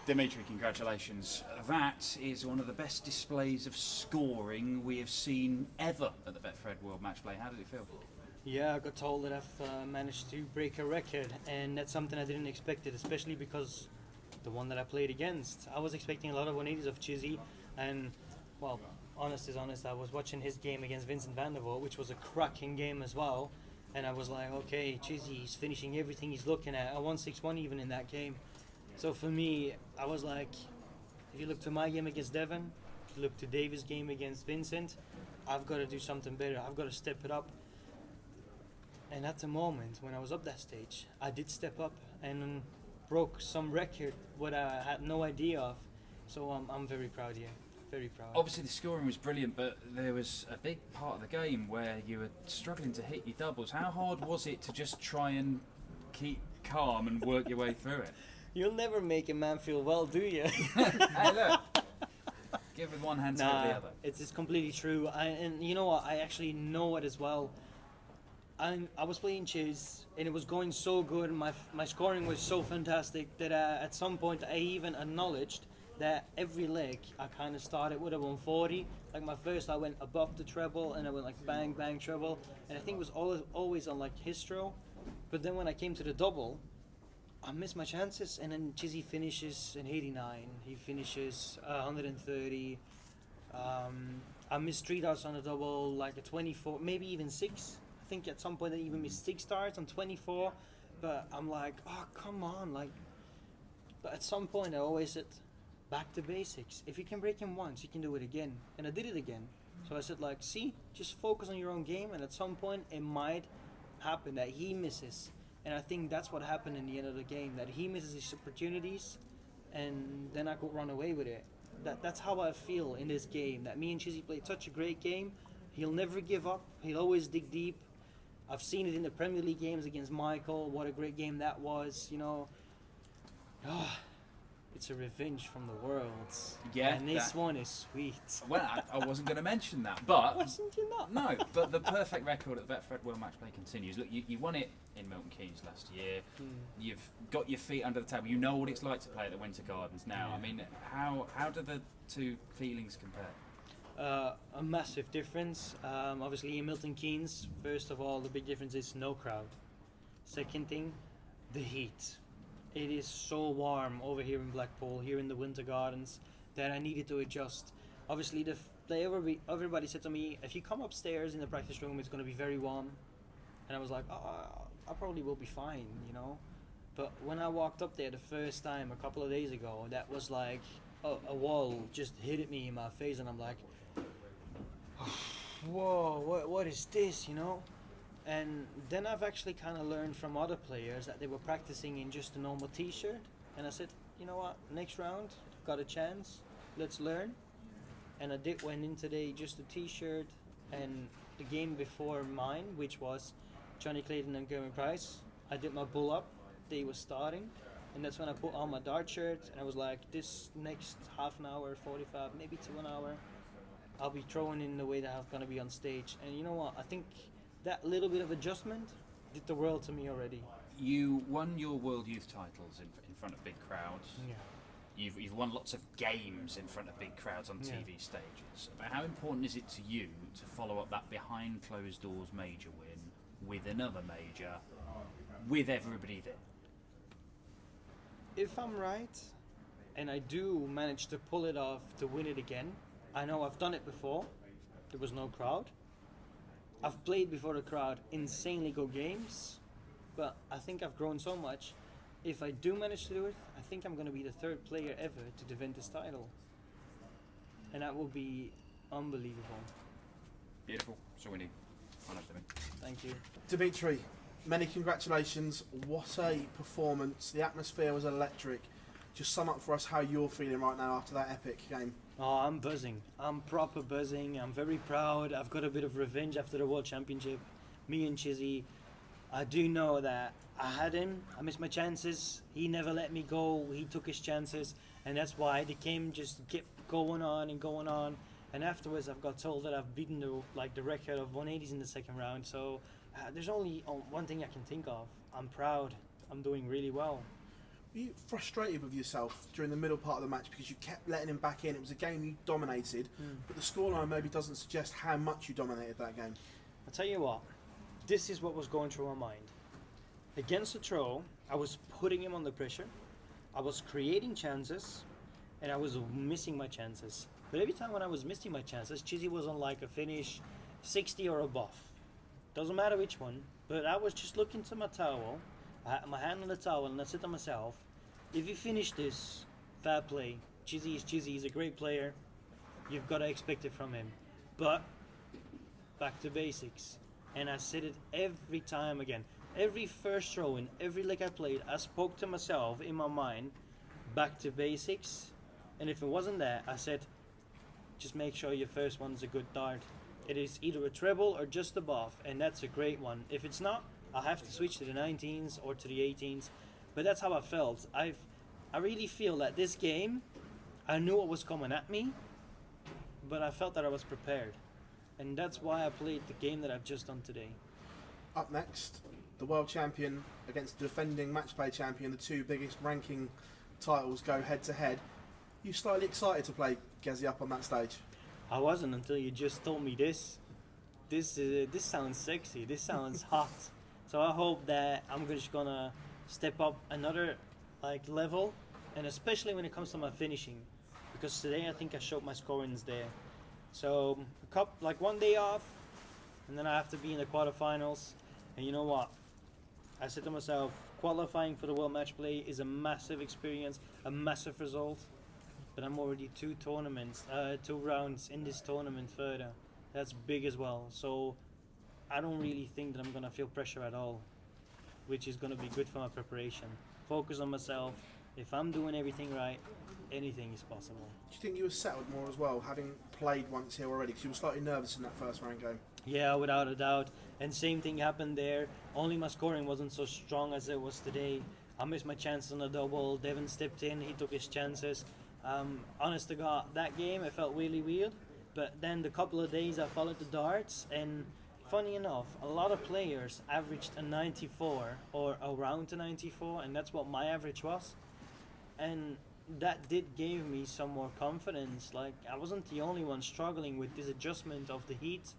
Dimitri, congratulations. That is one of the best displays of scoring we have seen ever at the Betfred World Matchplay. How did it feel? Yeah, I got told that I've managed to break a record, and that's something I didn't expect it, especially because the one that I played against. I was expecting a lot of 180s of Chizzy, and, well, honest is honest, I was watching his game against Vincent van der Voort, which was a cracking game as well, and I was like, okay, Chizzy, he's finishing everything he's looking at. I won 6-1 even in that game. So for me, I was like, if you look to my game against Devon, if you look to Dave's game against Vincent, I've got to do something better. I've got to step it up. And at the moment, when I was up that stage, I did step up and broke some record what I had no idea of. So I'm very proud here, very proud. Obviously the scoring was brilliant, but there was a big part of the game where you were struggling to hit your doubles. How hard was it to just try and keep calm and work your way through it? You'll never make a man feel well, do you? Hey, look. Give with one hand to give the other. It's completely true. And you know what? I actually know it as well. I was playing Chiz, and it was going so good. My scoring was so fantastic that at some point I even acknowledged that every leg I kind of started with a 140. Like my first, I went above the treble, and I went like bang, bang, treble. And I think it was always on like his throw. But then when I came to the double, I missed my chances, and then Chizzy finishes an 89. He finishes 130. I missed 3 darts on the double, like a 24, maybe even 6. I think at some point I even missed 6 darts on 24. But I'm like, oh, come on. But at some point I always said, back to basics. If you can break him once, you can do it again. And I did it again. So I said, like, see, just focus on your own game, and at some point it might happen that he misses. And I think that's what happened in the end of the game, that he misses his opportunities, and then I could run away with it. That's how I feel in this game, that me and Chizzy played such a great game. He'll never give up. He'll always dig deep. I've seen it in the Premier League games against Michael. What a great game that was, you know. It's a revenge from the worlds. Yeah. And this one is sweet. Well, I wasn't going to mention that, but... Wasn't you not? No, but the perfect record at the Betfred World Matchplay continues. Look, you won it in Milton Keynes last year. You've got your feet under the table. You know what it's like to play at the Winter Gardens now. Yeah. I mean, how do the two feelings compare? A massive difference. Obviously in Milton Keynes, first of all, the big difference is no crowd. Second thing, the heat. It is so warm over here in Blackpool, here in the Winter Gardens, that I needed to adjust. Obviously, everybody said to me, if you come upstairs in the practice room, it's going to be very warm. And I was like, oh, I probably will be fine, you know. But when I walked up there the first time a couple of days ago, that was like a wall just hit me in my face, and I'm like, whoa, what is this, you know? And then I've actually kind of learned from other players that they were practicing in just a normal t-shirt. And I said, you know what, next round, got a chance, let's learn. And I did went in today just a t-shirt, and the game before mine, which was Johnny Clayton and Gerwin Price, I did my bull up, they were starting. And that's when I put on my dart shirt, and I was like, this next half an hour, 45, maybe to 1 hour, I'll be throwing in the way that I'm going to be on stage. And you know what, I think that little bit of adjustment did the world to me already. You won your World Youth titles in front of big crowds. Yeah. You've won lots of games in front of big crowds on TV stages. But how important is it to you to follow up that behind closed doors major win with another major, with everybody there? If I'm right, and I do manage to pull it off to win it again, I know I've done it before. There was no crowd. I've played before the crowd insanely good games, but I think I've grown so much. If I do manage to do it, I think I'm going to be the 3rd player ever to defend this title. And that will be unbelievable. Beautiful. So we need. Thank you. Dimitri, many congratulations. What a performance. The atmosphere was electric. Just sum up for us how you're feeling right now after that epic game. Oh, I'm buzzing. I'm proper buzzing. I'm very proud. I've got a bit of revenge after the World Championship. Me and Chizzy. I do know that I had him. I missed my chances. He never let me go. He took his chances. And that's why the game just kept going on and going on. And afterwards, I've got told that I've beaten the record of 180s in the second round. So there's only one thing I can think of. I'm proud. I'm doing really well. Were you frustrated with yourself during the middle part of the match because you kept letting him back in? It was a game you dominated, but the scoreline maybe doesn't suggest how much you dominated that game. I'll tell you what, this is what was going through my mind. Against the throw, I was putting him under pressure, I was creating chances, and I was missing my chances. But every time when I was missing my chances, Chizzy was on like a finish 60 or above. Doesn't matter which one, but I was just looking to my towel, I had my hand on the towel, and I said to myself, if you finish this, fair play. Chizzy is Chizzy, he's a great player. You've got to expect it from him. But, back to basics. And I said it every time again. Every first throw in every leg I played, I spoke to myself in my mind, back to basics. And if it wasn't there, I said, just make sure your first one's a good dart. It is either a treble or just above, and that's a great one. If it's not, I'll have to switch to the 19s or to the 18s. But that's how I felt. I really feel that this game, I knew what was coming at me, but I felt that I was prepared. And that's why I played the game that I've just done today. Up next, the world champion against the defending matchplay champion, the two biggest ranking titles go head to head. You slightly excited to play Chizzy up on that stage? I wasn't until you just told me this. This sounds sexy. This sounds hot. So I hope that I'm just gonna step up another level, and especially when it comes to my finishing, because today I think I showed my scorings there. So one day off, and then I have to be in the quarterfinals. And you know what? I said to myself, qualifying for the World Matchplay is a massive experience, a massive result. But I'm already two rounds in this tournament further. That's big as well. So I don't really think that I'm gonna feel pressure at all, which is gonna be good for my preparation. Focus on myself. If I'm doing everything right, anything is possible. Do you think you were settled more as well, having played once here already? Because you were slightly nervous in that first round game. Yeah, without a doubt. And same thing happened there. Only my scoring wasn't so strong as it was today. I missed my chances on the double. Devin stepped in. He took his chances. Honest to God, that game it felt really weird. But then the couple of days I followed the darts, and funny enough, a lot of players averaged a 94 or around a 94, and that's what my average was. And that did give me some more confidence. Like, I wasn't the only one struggling with this adjustment of the heat.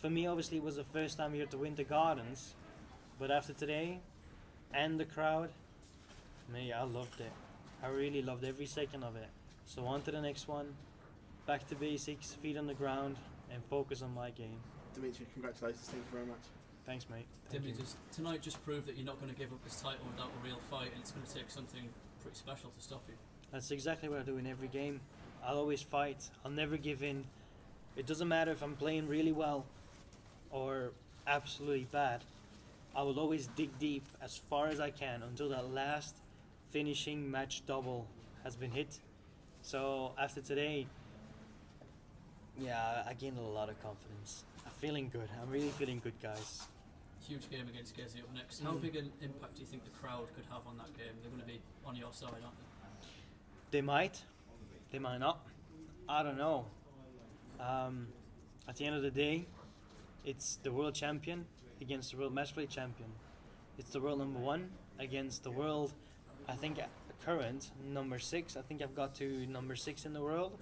For me, obviously, it was the first time here to Winter Gardens, but after today and the crowd, me, I loved it. I really loved every second of it. So on to the next one, back to basics, feet on the ground, and focus on my game. Dimitri, congratulations. Thank you very much. Thanks, mate. Dimitri, tonight just proved that you're not going to give up this title without a real fight, and it's going to take something pretty special to stop you. That's exactly what I do in every game. I'll always fight. I'll never give in. It doesn't matter if I'm playing really well or absolutely bad. I will always dig deep as far as I can until that last finishing match double has been hit. So after today, yeah, I gained a lot of confidence. I'm feeling good. I'm really feeling good, guys. Huge game against Chizzy up next. How big an impact do you think the crowd could have on that game? They're going to be on your side, aren't they? They might not. I don't know. At the end of the day, it's the world champion against the world matchplay champion. It's the world number 1 against the world, I think, current number 6. I think I've got to number 6 in the world.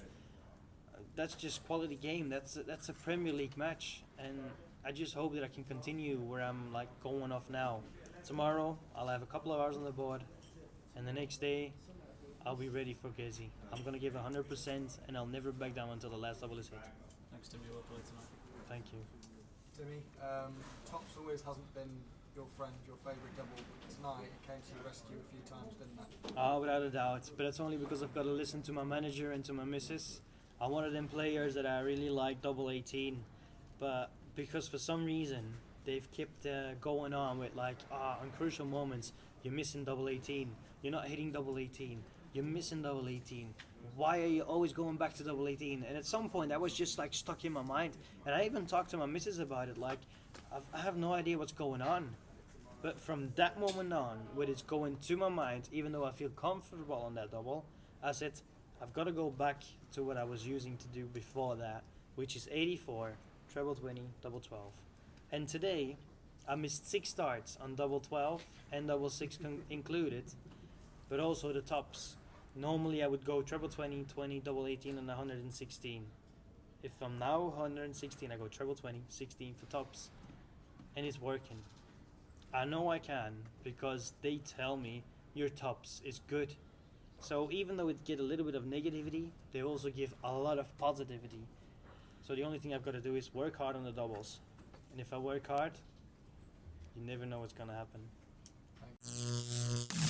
That's just quality game. That's a Premier League match, and I just hope that I can continue where I'm going off now. Tomorrow I'll have a couple of hours on the board, and the next day I'll be ready for Chizzy. I'm gonna give 100%, and I'll never back down until the last double is hit. Thanks, Timmy. Well played tonight. Thank you. Timmy, tops always hasn't been your friend, your favourite double, but tonight it came to your rescue a few times, didn't it? Oh, without a doubt. But that's only because I've got to listen to my manager and to my missus. I'm one of them players that I really like double 18, but because for some reason they've kept going on with on crucial moments, you're missing double 18, you're not hitting double 18, you're missing double 18. Why are you always going back to double 18? And at some point that was just stuck in my mind, and I even talked to my missus about it. I have no idea what's going on. But from that moment on, when it's going to my mind, even though I feel comfortable on that double, I said, I've got to go back to what I was using to do before that, which is 84, treble 20, double 12. And today, I missed 6 starts on double 12 and double 6 included. but also the tops. Normally I would go treble 20, 20, double 18 and 116. If I'm now 116, I go treble 20, 16 for tops, and it's working. I know I can because they tell me your tops is good. So even though it get a little bit of negativity, they also give a lot of positivity. So the only thing I've got to do is work hard on the doubles. And if I work hard, you never know what's going to happen. Thanks.